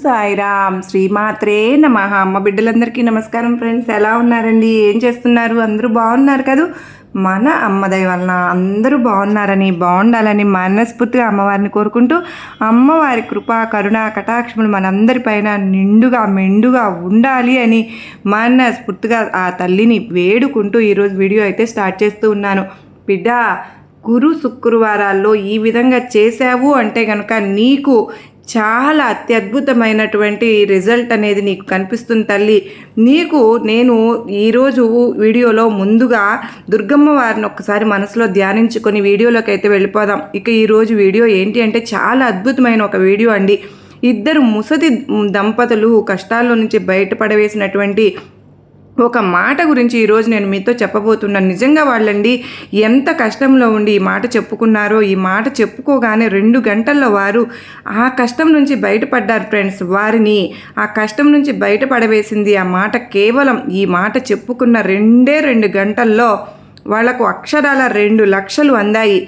సాయిరామ్ శ్రీమాత్రే నమః. అమ్మ బిడ్డలందరికీ నమస్కారం ఫ్రెండ్స్. ఎలా ఉన్నారండి? ఏం చేస్తున్నారు? అందరూ బాగున్నారు కదూ? మన అమ్మదయ వలన అందరూ బాగున్నారని, బాగుండాలని మనస్ఫూర్తిగా అమ్మవారిని కోరుకుంటూ, అమ్మవారి కృపా కరుణ కటాక్షములు మనందరిపైన నిండుగా మెండుగా ఉండాలి అని మనస్ఫూర్తిగా ఆ తల్లిని వేడుకుంటూ ఈరోజు వీడియో అయితే స్టార్ట్ చేస్తూ ఉన్నాను. బిడ్డ, గురు శుక్రవారాల్లో ఈ విధంగా చేశావు అంటే కనుక నీకు చాలా అత్యద్భుతమైనటువంటి రిజల్ట్ అనేది నీకు కనిపిస్తుంది తల్లి. నీకు నేను ఈరోజు వీడియోలో ముందుగా దుర్గమ్మ వారిని ఒక్కసారి మనసులో ధ్యానించుకొని వీడియోలోకి అయితే వెళ్ళిపోదాం. ఇక ఈరోజు వీడియో ఏంటి అంటే చాలా అద్భుతమైన ఒక వీడియో అండి. ఇద్దరు ముసలి దంపతులు కష్టాల్లో నుంచి బయటపడవేసినటువంటి ఒక మాట గురించి ఈరోజు నేను మీతో చెప్పబోతున్నాను. నిజంగా వాళ్ళండి ఎంత కష్టంలో ఉండి ఈ మాట చెప్పుకున్నారో, ఈ మాట చెప్పుకోగానే 2 గంటల్లో వారు ఆ కష్టం నుంచి బయటపడ్డారు ఫ్రెండ్స్. వారిని ఆ కష్టం నుంచి బయటపడవేసింది ఆ మాట. కేవలం ఈ మాట చెప్పుకున్న 2 గంటల్లో వాళ్లకు అక్షరాల 2 లక్షలు అందాయి.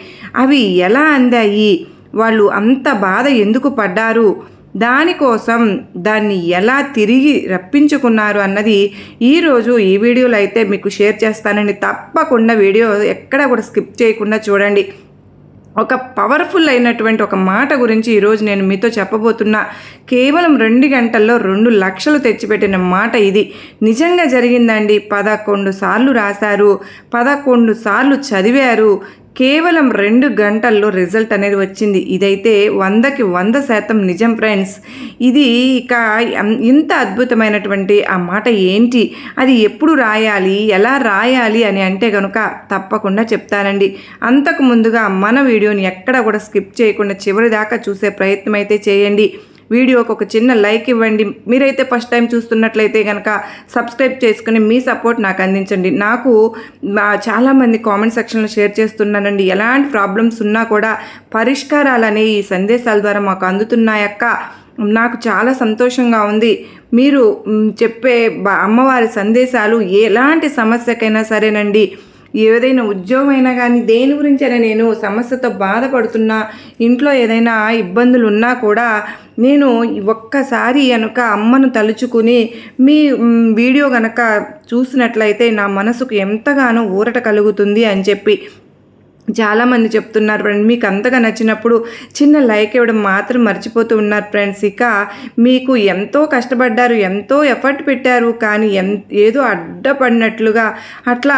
అవి ఎలా అందాయి? వాళ్ళు అంత బాధ ఎందుకు పడ్డారు? దానికోసం దాన్ని ఎలా తిరిగి రప్పించుకున్నారు అన్నది ఈరోజు ఈ వీడియోలో అయితే మీకు షేర్ చేస్తానండి. తప్పకుండా వీడియో ఎక్కడ కూడా స్కిప్ చేయకుండా చూడండి. ఒక పవర్ఫుల్ అయినటువంటి ఒక మాట గురించి ఈరోజు నేను మీతో చెప్పబోతున్నా. కేవలం 2 గంటల్లో 2 లక్షలు తెచ్చిపెట్టిన మాట ఇది. నిజంగా జరిగిందండి. 11 సార్లు రాశారు, 11 సార్లు చదివారు. కేవలం 2 గంటల్లో రిజల్ట్ అనేది వచ్చింది. ఇదైతే 100కి 100% నిజం ఫ్రెండ్స్. ఇది ఇక ఇంత అద్భుతమైనటువంటి ఆ మాట ఏంటి, అది ఎప్పుడు రాయాలి, ఎలా రాయాలి అని అంటే కనుక తప్పకుండా చెప్తానండి. అంతకు ముందుగా మన వీడియోని ఎక్కడ కూడా స్కిప్ చేయకుండా చివరి దాకా చూసే ప్రయత్నం అయితే చేయండి. వీడియోకి ఒక చిన్న లైక్ ఇవ్వండి. మీరైతే ఫస్ట్ టైం చూస్తున్నట్లయితే కనుక సబ్స్క్రైబ్ చేసుకుని మీ సపోర్ట్ నాకు అందించండి. నాకు చాలామంది కామెంట్ సెక్షన్లో షేర్ చేస్తున్నానండి. ఎలాంటి ప్రాబ్లమ్స్ ఉన్నా కూడా పరిష్కారాలు ఈ సందేశాల ద్వారా మాకు అందుతున్నాయక్క. నాకు చాలా సంతోషంగా ఉంది. మీరు చెప్పే అమ్మవారి సందేశాలు ఎలాంటి సమస్యకైనా సరేనండి, ఏదైనా ఉద్యోగం అయినా కానీ దేని గురించైనా నేను సమస్యతో బాధపడుతున్నా, ఇంట్లో ఏదైనా ఇబ్బందులు ఉన్నా కూడా నేను ఒక్కసారి కనుక అమ్మను తలుచుకుని మీ వీడియో కనుక చూసినట్లయితే నా మనసుకు ఎంతగానో ఊరట కలుగుతుంది అని చెప్పి చాలామంది చెప్తున్నారు ఫ్రెండ్. మీకు అంతగా నచ్చినప్పుడు చిన్న లైక్ ఇవ్వడం మాత్రం మర్చిపోతూ ఉన్నారు ఫ్రెండ్స్. ఇక మీకు ఎంతో కష్టపడ్డారు, ఎంతో ఎఫర్ట్ పెట్టారు, కానీ ఏదో అడ్డపడినట్లుగా అట్లా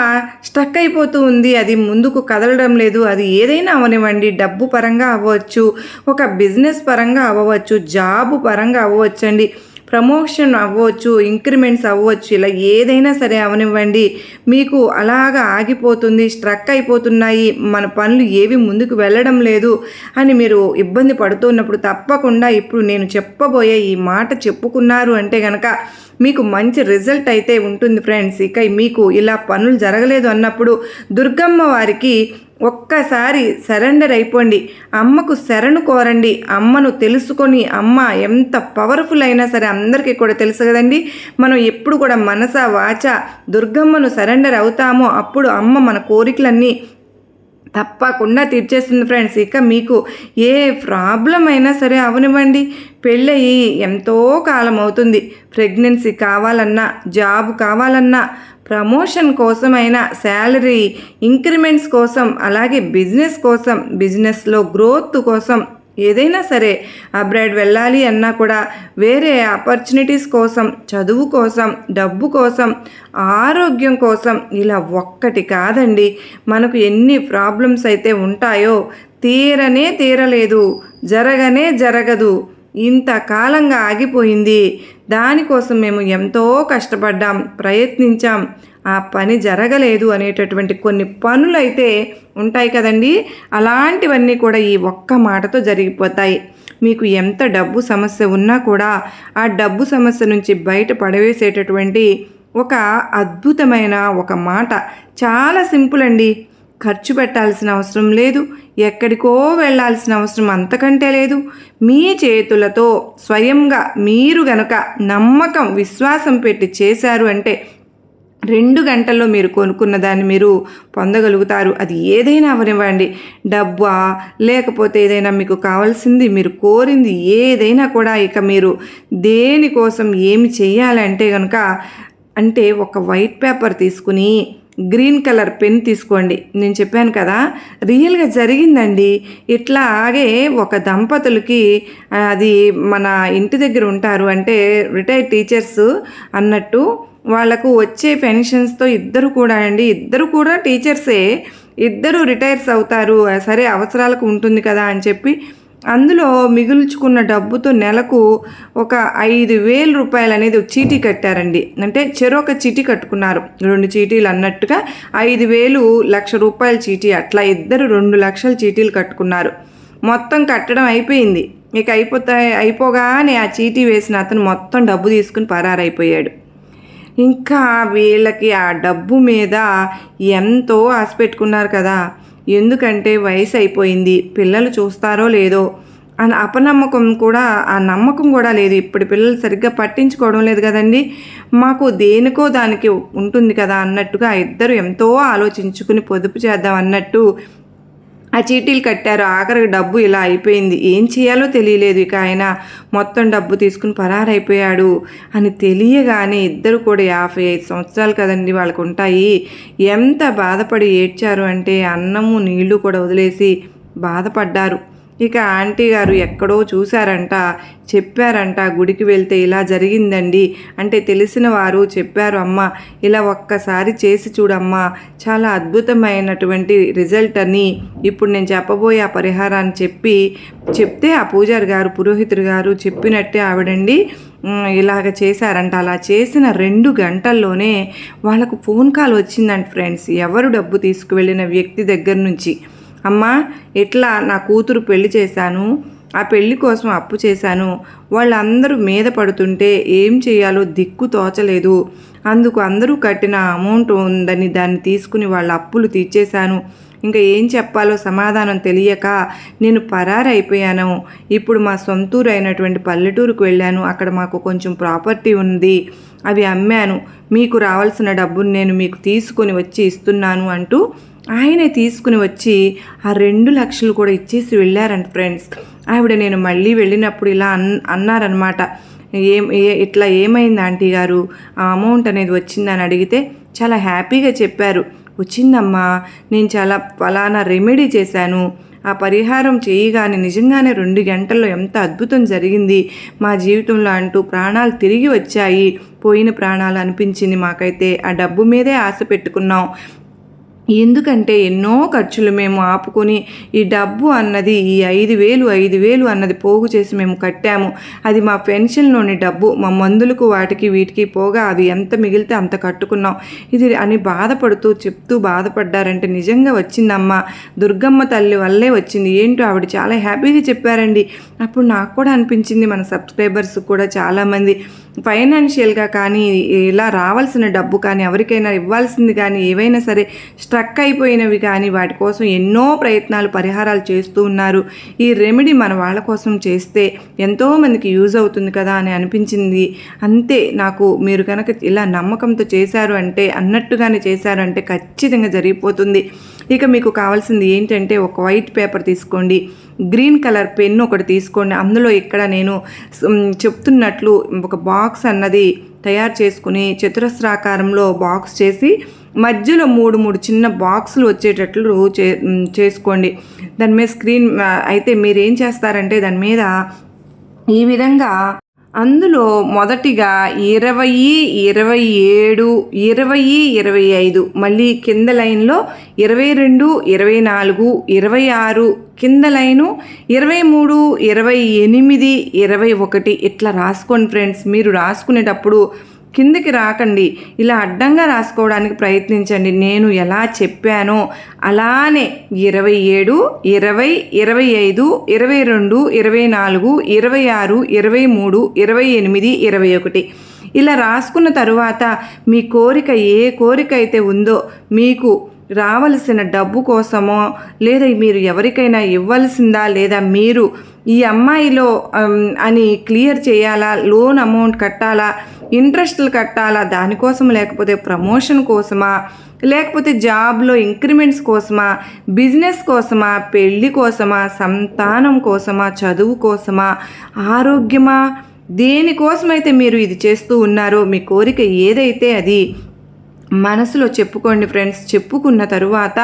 స్టక్ అయిపోతూ ఉంది. అది ముందుకు కదలడం లేదు. అది ఏదైనా అవనివ్వండి, డబ్బు పరంగా అవ్వచ్చు, ఒక బిజినెస్ పరంగా అవ్వచ్చు, జాబు పరంగా అవ్వచ్చు అండి, ప్రమోషన్ అవ్వచ్చు, ఇంక్రిమెంట్స్ అవ్వచ్చు, ఇలా ఏదైనా సరే అవనివ్వండి, మీకు అలాగా ఆగిపోతుంది, స్ట్రక్ అయిపోతున్నాయి, మన పనులు ఏవి ముందుకు వెళ్ళడం లేదు అని మీరు ఇబ్బంది పడుతున్నప్పుడు తప్పకుండా ఇప్పుడు నేను చెప్పబోయే ఈ మాట చెప్పుకున్నారు అంటే కనుక మీకు మంచి రిజల్ట్ అయితే ఉంటుంది ఫ్రెండ్స్. ఇక మీకు ఇలా పనులు జరగలేదు అన్నప్పుడు దుర్గమ్మ వారికి ఒక్కసారి సరెండర్ అయిపోండి. అమ్మకు శరణు కోరండి. అమ్మను తెలుసుకొని, అమ్మ ఎంత పవర్ఫుల్ అయినా సరే అందరికీ కూడా తెలుసు కదండి. మనం ఎప్పుడు కూడా మనస వాచ దుర్గమ్మను సరెండర్ అవుతామో అప్పుడు అమ్మ మన కోరికలన్నీ తప్పకుండా తీర్చేస్తుంది ఫ్రెండ్స్. ఇక మీకు ఏ ప్రాబ్లం అయినా సరే అవనివ్వండి, పెళ్ళయి ఎంతో కాలం అవుతుంది, ప్రెగ్నెన్సీ కావాలన్నా, జాబ్ కావాలన్నా, ప్రమోషన్ కోసమైనా, శాలరీ ఇంక్రిమెంట్స్ కోసం, అలాగే బిజినెస్ కోసం, బిజినెస్లో గ్రోత్ కోసం, ఏదైనా సరే అబ్రాడ్ వెళ్ళాలి అన్నా కూడా, వేరే ఆపర్చునిటీస్ కోసం, చదువు కోసం, డబ్బు కోసం, ఆరోగ్యం కోసం, ఇలా ఒక్కటి కాదండి మనకు ఎన్ని ప్రాబ్లమ్స్ అయితే ఉంటాయో, తీరలేదు, జరగదు, ఇంతకాలంగా ఆగిపోయింది, దానికోసం మేము ఎంతో కష్టపడ్డాం, ప్రయత్నించాం, ఆ పని జరగలేదు అనేటటువంటి కొన్ని పనులైతే ఉంటాయి కదండి. అలాంటివన్నీ కూడా ఈ ఒక్క మాటతో జరిగిపోతాయి. మీకు ఎంత డబ్బు సమస్య ఉన్నా కూడా ఆ డబ్బు సమస్య నుంచి బయట పడవేసేటటువంటి ఒక అద్భుతమైన ఒక మాట. చాలా సింపుల్ అండి. ఖర్చు పెట్టాల్సిన అవసరం లేదు, ఎక్కడికో వెళ్ళాల్సిన అవసరం అంతకంటే లేదు. మీ చేతులతో స్వయంగా మీరు గనక నమ్మకం, విశ్వాసం పెట్టి చేశారు అంటే 2 గంటల్లో మీరు కొనుక్కున్న దాన్ని మీరు పొందగలుగుతారు. అది ఏదైనా అవనివ్వండి, డబ్బా లేకపోతే ఏదైనా మీకు కావాల్సింది మీరు కోరింది ఏదైనా కూడా. ఇక మీరు దేనికోసం ఏమి చేయాలంటే కనుక అంటే ఒక వైట్ పేపర్ తీసుకుని గ్రీన్ కలర్ పెన్ తీసుకోండి. నేను చెప్పాను కదా, రియల్గా జరిగిందండి. ఇట్లాగే ఒక దంపతులకి అది మన ఇంటి దగ్గర ఉంటారు, అంటే రిటైర్డ్ టీచర్స్ అన్నట్టు వాళ్ళకు వచ్చే పెన్షన్స్తో ఇద్దరు కూడా టీచర్సే, ఇద్దరు రిటైర్స్ అవుతారు. సరే అవసరాలకు ఉంటుంది కదా అని చెప్పి అందులో మిగుల్చుకున్న డబ్బుతో నెలకు ఒక 5,000 రూపాయలు అనేది చీటీ కట్టారండి. అంటే చెరొక చీటీ కట్టుకున్నారు, 2 చీటీలు అన్నట్టుగా 5,000 1,00,000 చీటీ, అట్లా ఇద్దరు 2,00,000 చీటీలు కట్టుకున్నారు. మొత్తం కట్టడం అయిపోయింది. ఇక అయిపోగానే ఆ చీటీ వేసిన అతను మొత్తం డబ్బు తీసుకుని పరారైపోయాడు. ఇంకా వీళ్ళకి ఆ డబ్బు మీద ఎంతో ఆశ పెట్టుకున్నారు కదా. ఎందుకంటే వయసు అయిపోయింది, పిల్లలు చూస్తారో లేదో అని ఆ నమ్మకం కూడా లేదు. ఇప్పుడు పిల్లలు సరిగ్గా పట్టించుకోవడం లేదు కదండి, మాకు దేనికో దానికి ఉంటుంది కదా అన్నట్టుగా ఇద్దరు ఎంతో ఆలోచించుకుని పొదుపు చేద్దాం అన్నట్టు ఆ చీటీలు కట్టారు. ఆఖరికి డబ్బు ఇలా అయిపోయింది, ఏం చేయాలో తెలియలేదు. ఇక ఆయన మొత్తం డబ్బు తీసుకుని పరారైపోయాడు అని తెలియగానే ఇద్దరు కూడా 55 సంవత్సరాలు కదండి వాళ్ళకు ఉంటాయి, ఎంత బాధపడి ఏడ్చారు అంటే అన్నము నీళ్లు కూడా వదిలేసి బాధపడ్డారు. ఇక ఆంటీ గారు ఎక్కడో చూశారంట, చెప్పారంట, గుడికి వెళ్తే ఇలా జరిగిందండి అంటే తెలిసిన వారు చెప్పారు, అమ్మ ఇలా ఒక్కసారి చేసి చూడమ్మా, చాలా అద్భుతమైనటువంటి రిజల్ట్ అని ఇప్పుడు నేను చెప్పబోయే ఆ పరిహారాన్ని చెప్తే ఆ పూజారి గారు, పురోహితుడు గారు చెప్పినట్టే ఆవిడండి ఇలాగ చేశారంట. అలా చేసిన 2 గంటల్లోనే వాళ్ళకు ఫోన్ కాల్ వచ్చిందంట ఫ్రెండ్స్, ఎవరు డబ్బు తీసుకువెళ్ళిన వ్యక్తి దగ్గర నుంచి. అమ్మా ఇట్లా నా కూతురు పెళ్లి చేశాను, ఆ పెళ్లి కోసం అప్పు చేశాను, వాళ్ళందరూ మీద పడుతుంటే ఏం చేయాలో దిక్కు తోచలేదు, అందుకు అందరూ కట్టిన అమౌంట్ ఉందని దాన్ని తీసుకుని వాళ్ళ అప్పులు తీర్చేశాను, ఇంకా ఏం చెప్పాలో సమాధానం తెలియక నేను పరారైపోయాను. ఇప్పుడు మా సొంతూరు అయినటువంటి పల్లెటూరుకు వెళ్ళాను, అక్కడ మాకు కొంచెం ప్రాపర్టీ ఉంది, అవి అమ్మాను, మీకు రావాల్సిన డబ్బును నేను మీకు తీసుకొని వచ్చి ఇస్తున్నాను అంటూ ఆయనే తీసుకుని వచ్చి ఆ 2 లక్షలు కూడా ఇచ్చేసి వెళ్ళారంట ఫ్రెండ్స్. ఆవిడ నేను మళ్ళీ వెళ్ళినప్పుడు ఇలా అన్నారనమాట, ఇట్లా ఏమైంది ఆంటీ గారు, ఆ అమౌంట్ అనేది వచ్చిందని అడిగితే చాలా హ్యాపీగా చెప్పారు, వచ్చిందమ్మా, నేను చాలా ఫలానా రెమెడీ చేశాను, ఆ పరిహారం చేయగానే నిజంగానే 2 గంటల్లో ఎంత అద్భుతం జరిగింది మా జీవితంలో అంటూ ప్రాణాలు తిరిగి వచ్చాయి, పోయిన ప్రాణాలు అనిపించింది మాకైతే, ఆ డబ్బు మీదే ఆశ పెట్టుకున్నాం, ఎందుకంటే ఎన్నో ఖర్చులు మేము ఆపుకొని ఈ డబ్బు అన్నది ఈ 5,000 అన్నది పోగు చేసి మేము కట్టాము, అది మా పెన్షన్లోని డబ్బు, మా మందులకు వాటికి వీటికి పోగా అది ఎంత మిగిలితే అంత కట్టుకున్నాం ఇది అని చెప్తూ బాధపడ్డారంటే నిజంగా వచ్చిందమ్మా, దుర్గమ్మ తల్లి వల్లే వచ్చింది ఏంటో ఆవిడ చాలా హ్యాపీగా చెప్పారండి. అప్పుడు నాకు కూడా అనిపించింది, మన సబ్స్క్రైబర్స్ కూడా చాలామంది ఫైనాన్షియల్గా కానీ ఇలా రావాల్సిన డబ్బు కానీ ఎవరికైనా ఇవ్వాల్సింది కానీ ఏవైనా సరే స్ట్రక్ అయిపోయినవి కానీ వాటి కోసం ఎన్నో ప్రయత్నాలు పరిహారాలు చేస్తూ ఉన్నారు. ఈ రెమెడీ మన వాళ్ళ కోసం చేస్తే ఎంతోమందికి యూజ్ అవుతుంది కదా అని అనిపించింది. అంతే, నాకు మీరు కనుక ఇలా నమ్మకంతో చేశారు అంటే, అన్నట్టుగానే చేశారు అంటే ఖచ్చితంగా జరిగిపోతుంది. ఇక మీకు కావాల్సింది ఏంటంటే ఒక వైట్ పేపర్ తీసుకోండి, గ్రీన్ కలర్ పెన్ ఒకటి తీసుకోండి, అందులో ఇక్కడ నేను చెప్తున్నట్లు ఒక బాక్స్ అన్నది తయారు చేసుకుని చతురస్రాకారంలో బాక్స్ చేసి మధ్యలో 3 చిన్న బాక్సులు వచ్చేటట్లు చేసుకోండి. దాని మీద స్క్రీన్ అయితే మీరు ఏం చేస్తారంటే దాని మీద ఈ విధంగా అందులో మొదటిగా 20, 27, 20, 25 మళ్ళీ కింద లైన్లో 22, 24, 26 కింద లైను 23, 28, 21 ఇట్లా రాసుకోండి ఫ్రెండ్స్. మీరు రాసుకునేటప్పుడు కిందకి రాకండి, ఇలా అడ్డంగా రాసుకోవడానికి ప్రయత్నించండి. నేను ఎలా చెప్పానో అలానే 27, 20, 25, 22, 24, 26, 23, 28, 21 ఇలా రాసుకున్న తరువాత మీ కోరిక ఏ కోరిక అయితే ఉందో మీకు రావలసిన డబ్బు కోసమో లేదా మీరు ఎవరికైనా ఇవ్వాల్సిందా లేదా మీరు ఈ అమ్మాయిలో అని క్లియర్ చేయాలా, లోన్ అమౌంట్ కట్టాలా, ఇంట్రెస్ట్లు కట్టాలా, దానికోసం లేకపోతే ప్రమోషన్ కోసమా, లేకపోతే జాబ్లో ఇంక్రిమెంట్స్ కోసమా, బిజినెస్ కోసమా, పెళ్ళి కోసమా, సంతానం కోసమా, చదువు కోసమా, ఆరోగ్యమా, దేనికోసమైతే మీరు ఇది చేస్తూ ఉన్నారో మీ కోరిక ఏదైతే అది మనసులో చెప్పుకోండి ఫ్రెండ్స్. చెప్పుకున్న తరువాత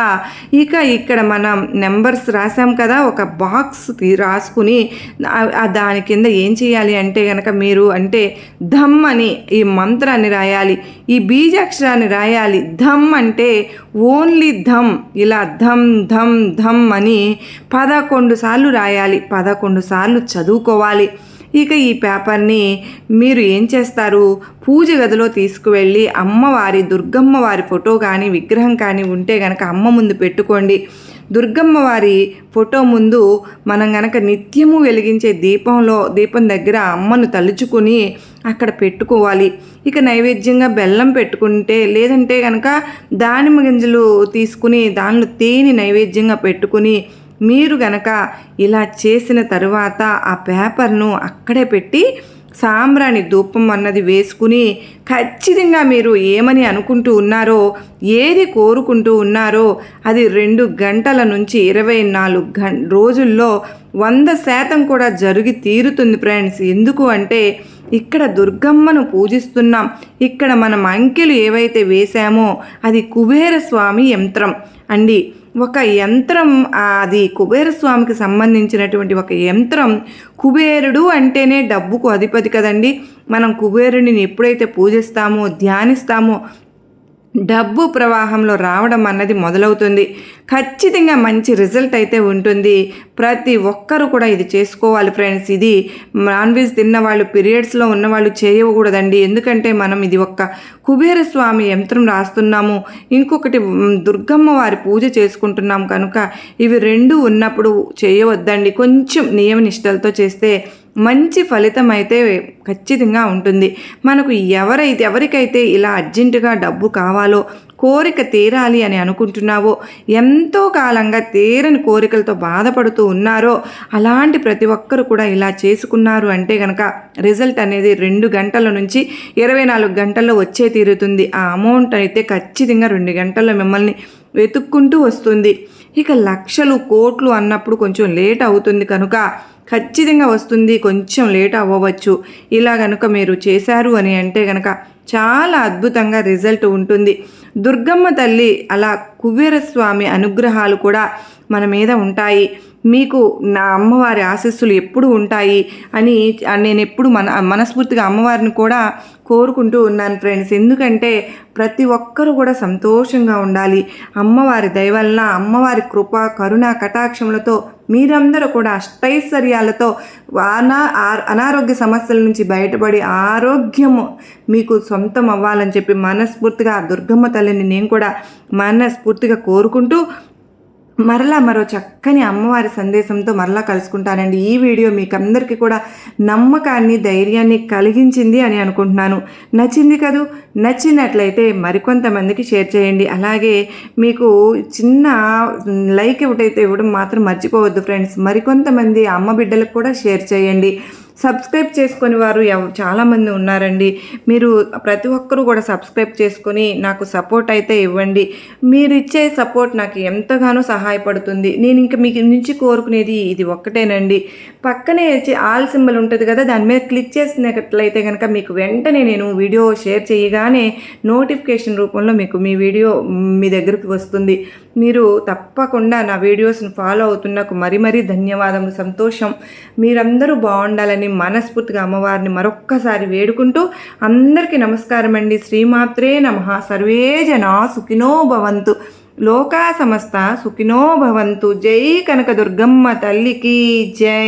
ఇక్కడ మనం నెంబర్స్ రాసాం కదా, ఒక బాక్స్ రాసుకుని దాని కింద ఏం చేయాలి అంటే కనుక మీరు ధమ్ అని ఈ మంత్రాన్ని రాయాలి, ఈ బీజాక్షరాన్ని రాయాలి. ధమ్ అంటే ఓన్లీ ధమ్, ఇలా ధమ్ ధమ్ ధమ్ అని 11 సార్లు రాయాలి, 11 సార్లు చదువుకోవాలి. ఈ పేపర్ని మీరు ఏం చేస్తారు, పూజ గదిలో తీసుకువెళ్ళి అమ్మవారి దుర్గమ్మ వారి ఫోటో కానీ విగ్రహం కానీ ఉంటే గనక అమ్మ ముందు పెట్టుకోండి. దుర్గమ్మ వారి ఫోటో ముందు మనం గనక నిత్యము వెలిగించే దీపం దగ్గర అమ్మను తలుచుకుని అక్కడ పెట్టుకోవాలి. నైవేద్యంగా బెల్లం పెట్టుకుంటే, లేదంటే కనుక దానిమ్మ గింజలు తీసుకుని దానిలో తేనె నైవేద్యంగా పెట్టుకుని మీరు గనక ఇలా చేసిన తరువాత ఆ పేపర్ను అక్కడే పెట్టి సాంబ్రాణి ధూపం అన్నది వేసుకుని ఖచ్చితంగా మీరు ఏమని అనుకుంటూ ఉన్నారో, ఏది కోరుకుంటూ ఉన్నారో అది 2 గంటల నుంచి 24 రోజుల్లో 100% కూడా జరిగి తీరుతుంది ఫ్రెండ్స్. ఎందుకు అంటే ఇక్కడ దుర్గమ్మను పూజిస్తున్నాం. ఇక్కడ మనం అంకెలు ఏవైతే వేశామో అది కుబేర స్వామి యంత్రం అండి. ఒక యంత్రం, అది కుబేరస్వామికి సంబంధించినటువంటి ఒక యంత్రం. కుబేరుడు అంటేనే డబ్బుకు అధిపతి కదండి. మనం కుబేరుడిని ఎప్పుడైతే పూజిస్తామో, ధ్యానిస్తామో డబ్బు ప్రవాహంలో రావడం అన్నది మొదలవుతుంది. ఖచ్చితంగా మంచి రిజల్ట్ అయితే ఉంటుంది. ప్రతి ఒక్కరూ కూడా ఇది చేసుకోవాలి ఫ్రెండ్స్. ఇది నాన్ వెజ్ తిన్నవాళ్ళు, పీరియడ్స్లో ఉన్నవాళ్ళు చేయకూడదండి. ఎందుకంటే మనం ఇది ఒక్క కుబేరస్వామి యంత్రం రాస్తున్నాము, ఇంకొకటి దుర్గమ్మ వారి పూజ చేసుకుంటున్నాం కనుక ఇవి 2 ఉన్నప్పుడు చేయవద్దండి. కొంచెం నియమ నిష్టలతో చేస్తే మంచి ఫలితం అయితే ఖచ్చితంగా ఉంటుంది. మనకు ఎవరికైతే ఇలా అర్జెంటుగా డబ్బు కావాలో, కోరిక తీరాలి అని అనుకుంటున్నావో, ఎంతో కాలంగా తీరని కోరికలతో బాధపడుతూ ఉన్నారో అలాంటి ప్రతి ఒక్కరు కూడా ఇలా చేసుకున్నారు అంటే కనుక రిజల్ట్ అనేది 2 గంటల నుంచి 24 గంటల్లో వచ్చే తీరుతుంది. ఆ అమౌంట్ అయితే ఖచ్చితంగా 2 గంటల్లో మిమ్మల్ని వెతుక్కుంటూ వస్తుంది. లక్షలు కోట్లు అన్నప్పుడు కొంచెం లేట్ అవుతుంది కనుక ఖచ్చితంగా వస్తుంది, కొంచెం లేట్ అవ్వవచ్చు. ఇలా కనుక మీరు చేశారు అని అంటే కనుక చాలా అద్భుతంగా రిజల్ట్ ఉంటుంది. దుర్గమ్మ తల్లి అలా కుబేరస్వామి అనుగ్రహాలు కూడా మన మీద ఉంటాయి. మీకు నా అమ్మవారి ఆశీస్సులు ఎప్పుడు ఉంటాయి అని నేను ఎప్పుడు మనస్ఫూర్తిగా అమ్మవారిని కూడా కోరుకుంటూ ఉన్నాను ఫ్రెండ్స్. ఎందుకంటే ప్రతి ఒక్కరూ కూడా సంతోషంగా ఉండాలి. అమ్మవారి దయ వలన, అమ్మవారి కృప, కరుణ, కటాక్షములతో మీరందరూ కూడా అష్టైశ్వర్యాలతో అనారోగ్య సమస్యల నుంచి బయటపడి ఆరోగ్యము మీకు సొంతం అవ్వాలని చెప్పి మనస్ఫూర్తిగా దుర్గమ్మ తల్లిని నేను కూడా మనస్ఫూర్తిగా కోరుకుంటూ మరో చక్కని అమ్మవారి సందేశంతో మరలా కలుసుకుంటానండి. ఈ వీడియో మీకు అందరికీ కూడా నమ్మకాన్ని, ధైర్యాన్ని కలిగించింది అని అనుకుంటున్నాను. నచ్చింది కదూ? నచ్చినట్లయితే మరికొంతమందికి షేర్ చేయండి. అలాగే మీకు చిన్న లైక్ ఇవ్వడం మాత్రం మర్చిపోవద్దు ఫ్రెండ్స్. మరికొంతమంది అమ్మ బిడ్డలకు కూడా షేర్ చేయండి. సబ్స్క్రైబ్ చేసుకొని వారు చాలామంది ఉన్నారండి. మీరు ప్రతి ఒక్కరూ కూడా సబ్స్క్రైబ్ చేసుకొని నాకు సపోర్ట్ అయితే ఇవ్వండి. మీరు ఇచ్చే సపోర్ట్ నాకు ఎంతగానో సహాయపడుతుంది. నేను ఇంకా మీకు నుంచి కోరుకునేది ఇది ఒక్కటేనండి. పక్కనే ఆల్ సింబల్ ఉంటుంది కదా, దాని మీద క్లిక్ చేసినట్లయితే కనుక మీకు వెంటనే నేను వీడియో షేర్ చేయగానే నోటిఫికేషన్ రూపంలో మీకు మీ వీడియో మీ దగ్గరికి వస్తుంది. మీరు తప్పకుండా నా వీడియోస్ని ఫాలో అవుతున్నకు మరీ ధన్యవాదములు. సంతోషం. మీరందరూ బాగుండాలని మనస్ఫూర్తిగా అమ్మవారిని మరొక్కసారి వేడుకుంటూ అందరికీ నమస్కారం అండి. శ్రీమాత్రే నమః. సర్వే జనా సుఖినో భవంతు. లోకా సమస్త సుఖినో భవంతు. జై కనక దుర్గమ్మ తల్లికి జై.